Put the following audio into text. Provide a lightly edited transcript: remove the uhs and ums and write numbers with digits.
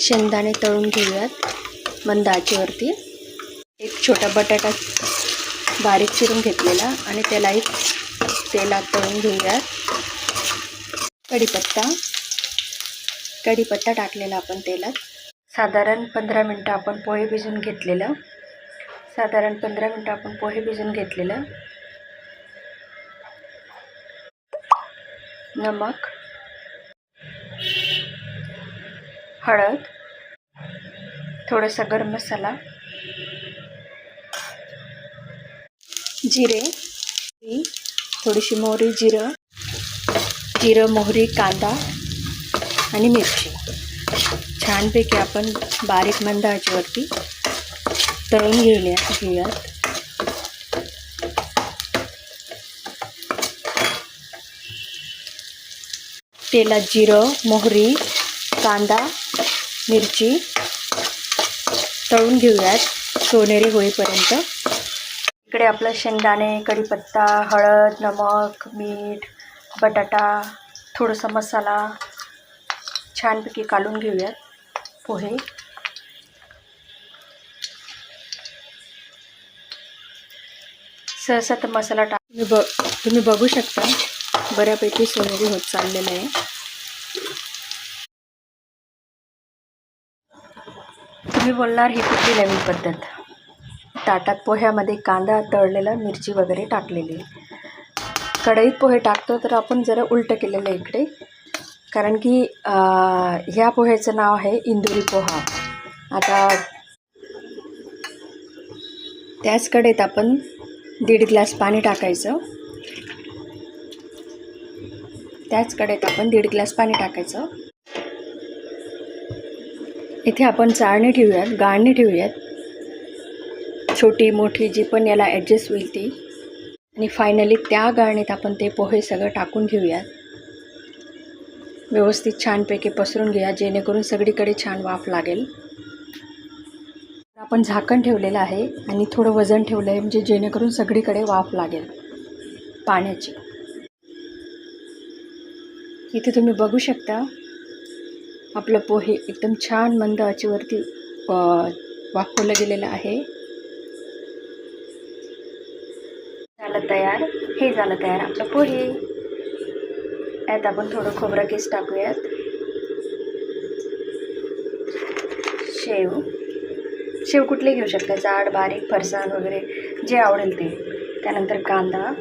शेंगदाणे तळून घेऊयात मंद आचेवरती. एक छोटा बटाटा बारीक चिरून घेतलेला आणि त्यालाही तेलात तळून घेऊयात. कढीपत्ता टाकलेला आपण तेलात. साधारण 15 मिनटं आपण पोहे भिजून घेतलेलं. नमक, हळद, थोडासा गरम मसाला, जिरे, थोडीशी मोहरी, जिरं, मोहरी, कांदा आणि मिरची छानपैकी आपण बारीक मंद आचेवरती तळून घेऊयात. तेलात जिरं, मोहरी, कांदा, मिरची तळून घेऊयात सोनेरी होईपर्यंत. इकडे आपलं शेंगदाणे, कढीपत्ता, हळद, नमक, मीठ, बटाटा, थोडासा मसाला छानपैकी कालून घेऊयात. पोहे सहसा तर मसाला तुम्ही बघू शकता बऱ्यापैकी सोनेरी होत चाललेलं आहे. तुम्ही बोलणार ही कुठली नवीन पद्धत. ताटात पोह्यामध्ये कांदा तळलेला, मिरची वगैरे टाकलेली. कढईत पोहे टाकतो तर आपण जरा उलटं केलेलं आहे इकडे, कारण की ह्या पोह्याचं नाव आहे इंदुरी पोहा. आता त्याच कढईत आपण 1.5 ग्लास पाणी टाकायचं. इथे आपण गाळणी ठेवूयात छोटी मोठी जी पण याला ॲडजस्ट होईल ती. आणि फायनली त्या गाळणीत आपण ते पोहे सगळं टाकून घेऊयात. व्यवस्थित छानपैकी पसरून घ्या जेणेकरून सगळीकडे छान वाफ लागेल. आपण झाकण ठेवलेलं आहे आणि थोडं वजन ठेवलं आहे म्हणजे जेणेकरून सगळीकडे वाफ लागेल पाण्याची. इथे तुम्ही बघू शकता आपलं पोहे एकदम छान मंद आचेवरती वाफवलं गेलेलं आहे. हे झालं तयार आपलं पोहे. यात आपण थोडं खोबरं किस टाकूयात, शेव कुठले घेऊ शकता, जाड, बारीक, फरसाण वगैरे जे आवडेल ते. त्यानंतर कांदा,